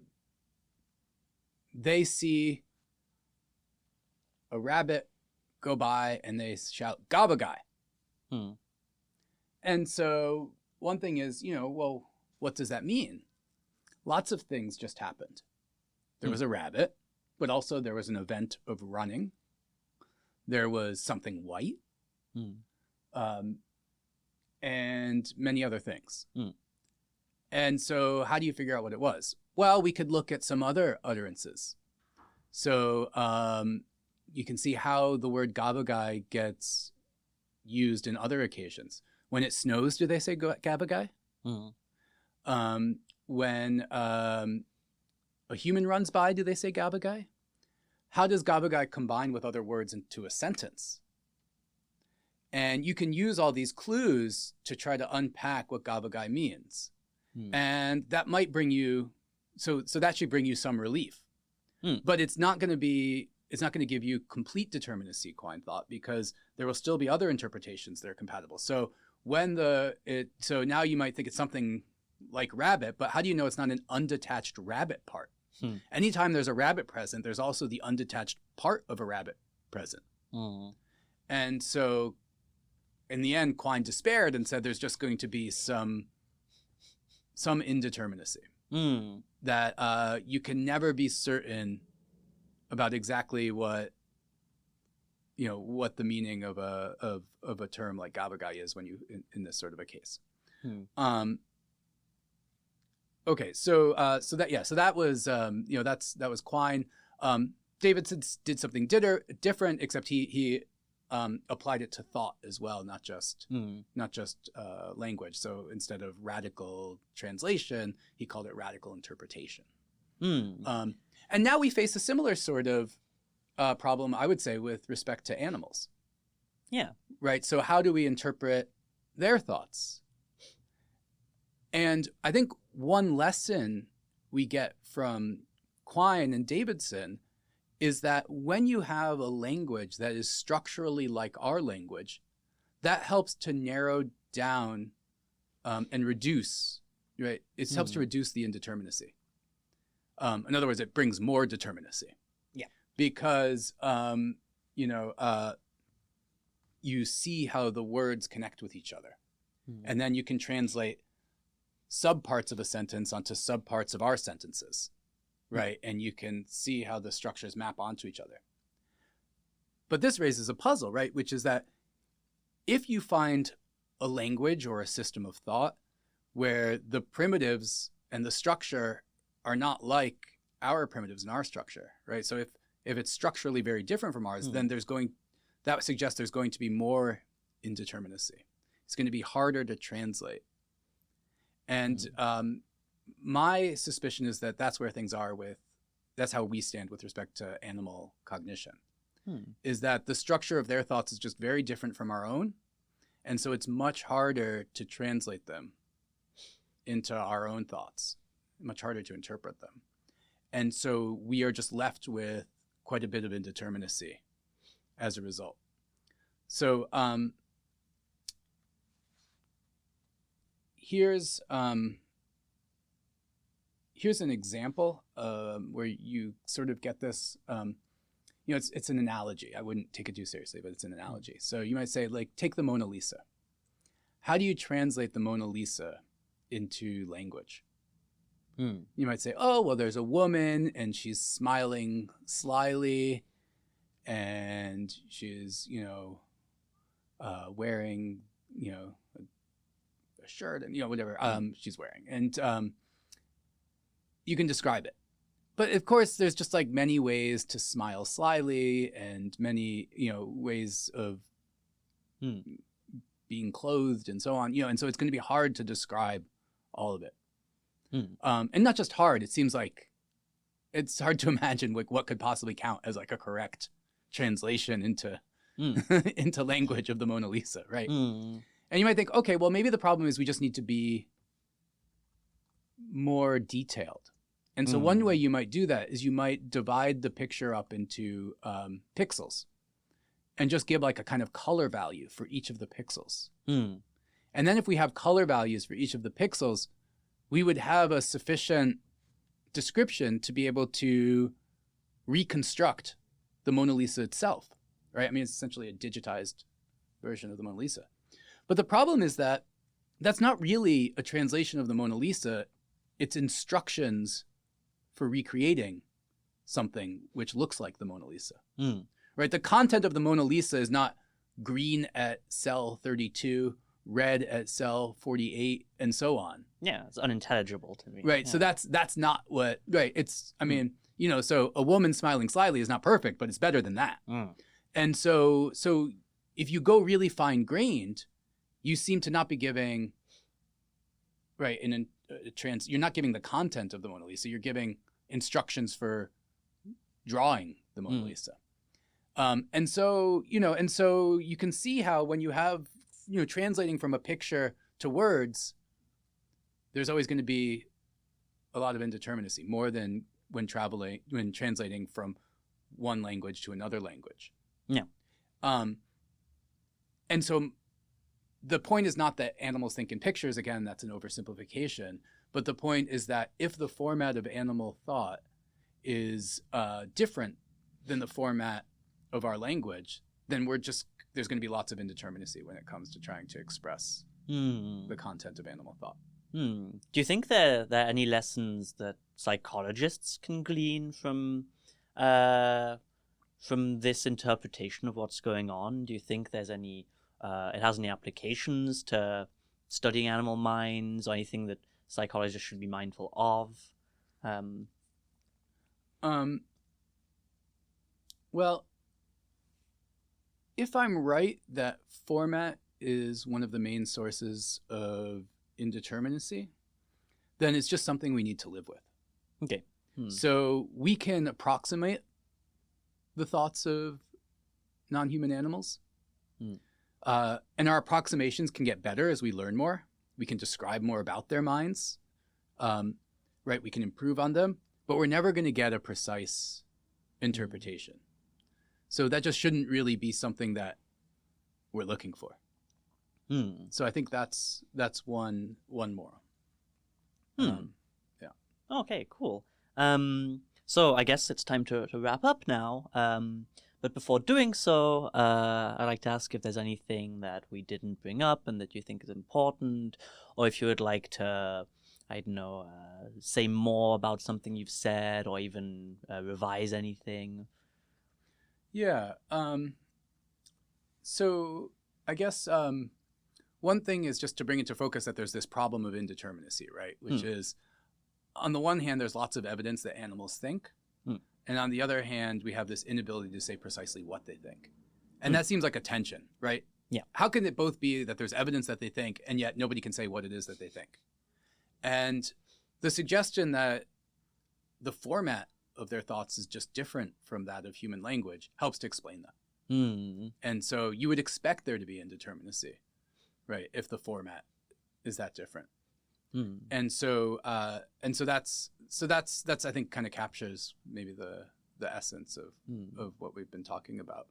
they see a rabbit go by and they shout "Gabagai." And so one thing is, well, what does that mean? Lots of things just happened. There was a rabbit, but also there was an event of running. There was something white, and many other things. And so how do you figure out what it was? Well, we could look at some other utterances. So you can see how the word gabagai gets used in other occasions. When it snows, do they say gabagai? When a human runs by, do they say gabagai? How does gabagai combine with other words into a sentence? And you can use all these clues to try to unpack what gabagai means. And that might bring you, so that should bring you some relief. But it's not going to give you complete determinacy, Quine thought, because there will still be other interpretations that are compatible. So so now you might think it's something like rabbit, but how do you know it's not an undetached rabbit part? Anytime there's a rabbit present, there's also the undetached part of a rabbit present. And so in the end, Quine despaired and said there's just going to be some indeterminacy. That you can never be certain about exactly what the meaning of a term like gabagai is when you in this sort of a case. Okay, so that was that was Quine. Davidson did something different, except he applied it to thought as well, not just language. So instead of radical translation, he called it radical interpretation. And now we face a similar sort of problem, I would say, with respect to animals. Yeah. Right. So how do we interpret their thoughts? And I think one lesson we get from Quine and Davidson is that when you have a language that is structurally like our language, that helps to narrow down and reduce, right? It helps to reduce the indeterminacy. In other words, it brings more determinacy. Yeah. Because, you see how the words connect with each other. And then you can translate subparts of a sentence onto subparts of our sentences, right? And you can see how the structures map onto each other. But this raises a puzzle, right? Which is that if you find a language or a system of thought where the primitives and the structure are not like our primitives and our structure, right? So if it's structurally very different from ours, then that suggests there's going to be more indeterminacy. It's going to be harder to translate. And my suspicion is that that's where things are that's how we stand with respect to animal cognition, is that the structure of their thoughts is just very different from our own. And so it's much harder to translate them into our own thoughts, much harder to interpret them. And so we are just left with quite a bit of indeterminacy as a result. So here's an example where you sort of get this. It's an analogy. I wouldn't take it too seriously, but it's an analogy. So you might say, like, take the Mona Lisa. How do you translate the Mona Lisa into language? You might say, oh, well, there's a woman and she's smiling slyly, and she's, wearing, a shirt and, whatever she's wearing. And, you can describe it. But of course, there's just like many ways to smile slyly and many, ways of being clothed and so on, and so it's going to be hard to describe all of it. And not just hard, it seems like it's hard to imagine like what could possibly count as like a correct translation into into language of the Mona Lisa, right? And you might think, okay, well, maybe the problem is we just need to be more detailed. And so one way you might do that is you might divide the picture up into pixels and just give like a kind of color value for each of the pixels. And then if we have color values for each of the pixels, we would have a sufficient description to be able to reconstruct the Mona Lisa itself, right? I mean, it's essentially a digitized version of the Mona Lisa. But the problem is that that's not really a translation of the Mona Lisa. It's instructions for recreating something which looks like the Mona Lisa, right? The content of the Mona Lisa is not green at cell 32, red at cell 48, and so on. Yeah, it's unintelligible to me. Right, yeah. so that's not what, right, it's, I mean, so a woman smiling slyly is not perfect, but it's better than that. And so if you go really fine-grained, you seem to not be giving, right, you're not giving the content of the Mona Lisa, you're giving instructions for drawing the Mona Lisa. And so you can see how when you have, translating from a picture to words, there's always going to be a lot of indeterminacy, more than when translating from one language to another language. Yeah. And so the point is not that animals think in pictures, again, that's an oversimplification, but the point is that if the format of animal thought is different than the format of our language, then there's going to be lots of indeterminacy when it comes to trying to express the content of animal thought. Do you think there are any lessons that psychologists can glean from this interpretation of what's going on? Do you think there's any it has any applications to studying animal minds, or anything that psychologists should be mindful of? Well, if I'm right that format is one of the main sources of indeterminacy, then it's just something we need to live with. Okay. So we can approximate the thoughts of non-human animals. And our approximations can get better as we learn more. We can describe more about their minds, right? We can improve on them, but we're never going to get a precise interpretation. So that just shouldn't really be something that we're looking for. So I think that's one moral. Yeah. Okay, cool. So I guess it's time to wrap up now. But before doing so, I'd like to ask if there's anything that we didn't bring up and that you think is important, or if you would like to, I don't know, say more about something you've said, or even revise anything. Yeah. So I guess one thing is just to bring into focus that there's this problem of indeterminacy, right? Which is, on the one hand, there's lots of evidence that animals think. And on the other hand, we have this inability to say precisely what they think. And that seems like a tension, right? Yeah. How can it both be that there's evidence that they think, and yet nobody can say what it is that they think? And the suggestion that the format of their thoughts is just different from that of human language helps to explain that. And so you would expect there to be indeterminacy, right, if the format is that different. And so that's I think kind of captures maybe the essence of what we've been talking about.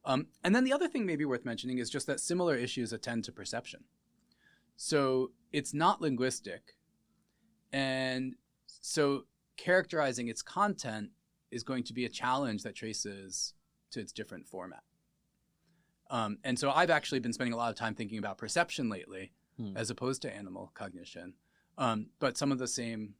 And then the other thing maybe worth mentioning is just that similar issues attend to perception. So it's not linguistic, and so characterizing its content is going to be a challenge that traces to its different format. And so I've actually been spending a lot of time thinking about perception lately, as opposed to animal cognition. But some of the same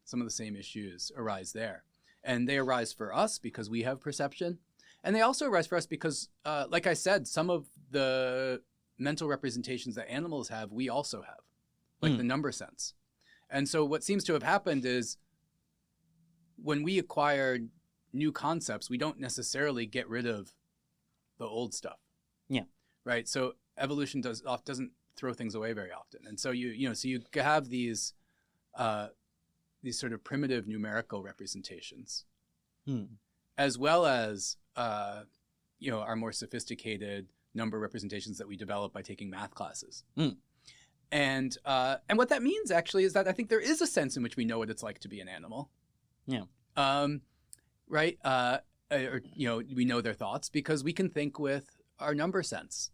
issues arise there. And they arise for us because we have perception. And they also arise for us because, like I said, some of the mental representations that animals have, we also have, like the number sense. And so what seems to have happened is when we acquire new concepts, we don't necessarily get rid of the old stuff. Yeah. Right. So evolution doesn't throw things away very often, and so you have these sort of primitive numerical representations, as well as our more sophisticated number representations that we develop by taking math classes. And what that means actually is that I think there is a sense in which we know what it's like to be an animal. Yeah. Right. We know their thoughts because we can think with our number sense.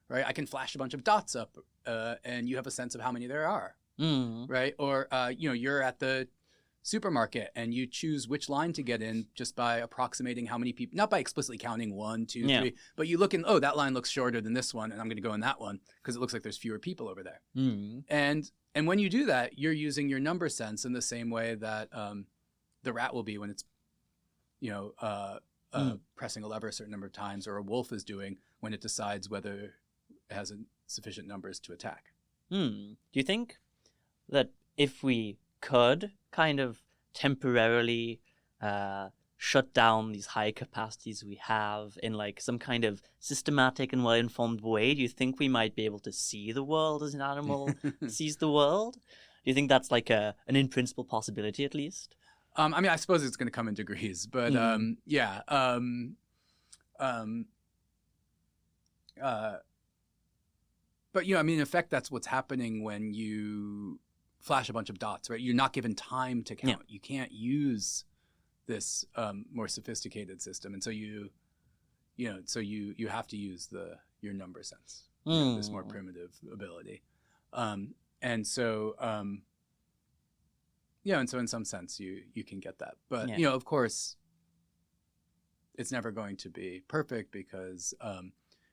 Right. I can flash a bunch of dots up, and you have a sense of how many there are. Right. Or you're at the supermarket and you choose which line to get in just by approximating how many people, not by explicitly counting 1, 2, 3, but you look in, that line looks shorter than this one, and I'm going to go in that one because it looks like there's fewer people over there. And when you do that, you're using your number sense in the same way that the rat will be when it's pressing a lever a certain number of times, or a wolf is doing when it decides whether it has sufficient numbers to attack. Do you think that if we could kind of temporarily shut down these high capacities we have in like some kind of systematic and well-informed way, do you think we might be able to see the world as an animal sees the world? Do you think that's like an in-principle possibility at least? I suppose it's going to come in degrees, but yeah. But in effect, that's what's happening when you flash a bunch of dots, right? You're not given time to count. You can't use this more sophisticated system, and so you have to use your number sense, this more primitive ability, and so in some sense you can get that, but of course it's never going to be perfect because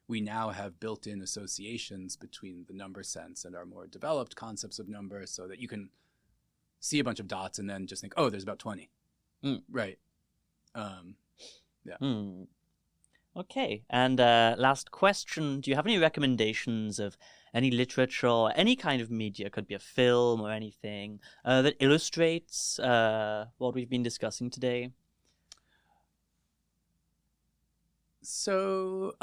we now have built-in associations between the number sense and our more developed concepts of numbers, so that you can see a bunch of dots and then just think, there's about 20. Right. Yeah. Okay. And last question, do you have any recommendations of any literature or any kind of media, could be a film or anything, that illustrates what we've been discussing today? So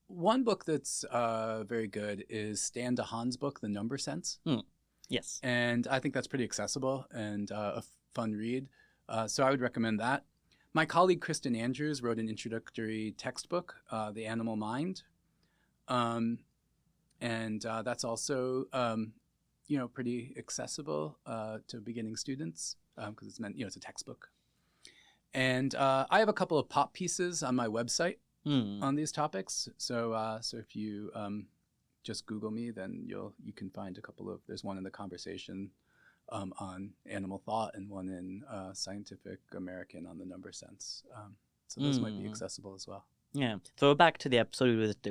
one book that's very good is Stan DeHaan's book, The Number Sense. Yes. And I think that's pretty accessible and a fun read. So I would recommend that. My colleague Kristin Andrews wrote an introductory textbook, The Animal Mind. And that's also, pretty accessible to beginning students because it's meant, it's a textbook. And I have a couple of pop pieces on my website on these topics. So if you just Google me, then you can find a couple of. There's one in the conversation on animal thought, and one in Scientific American on the number sense. So those might be accessible as well. Yeah. Throw back to the episode with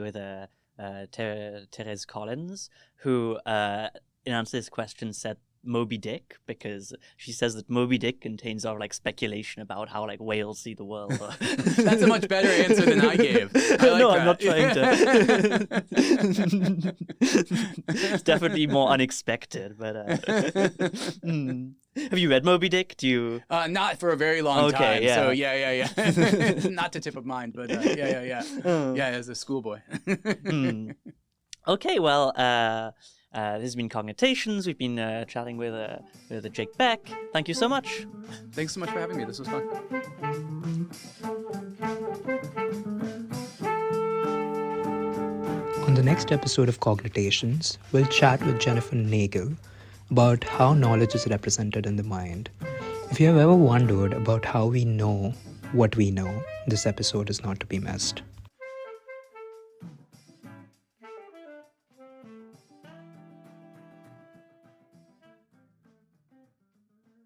Therese Collins, who in answer to this question said Moby Dick, because she says that Moby Dick contains our speculation about how whales see the world. That's a much better answer than I gave. I'm not trying to. It's definitely more unexpected, but have you read Moby Dick? Do you? Not for a very long time. Yeah. So yeah. Not the tip of mind, but yeah. Yeah, as a schoolboy. Okay, well. This has been Cognitations. We've been chatting with Jake Beck. Thank you so much. Thanks so much for having me. This was fun. On the next episode of Cognitations, we'll chat with Jennifer Nagel about how knowledge is represented in the mind. If you have ever wondered about how we know what we know, this episode is not to be missed.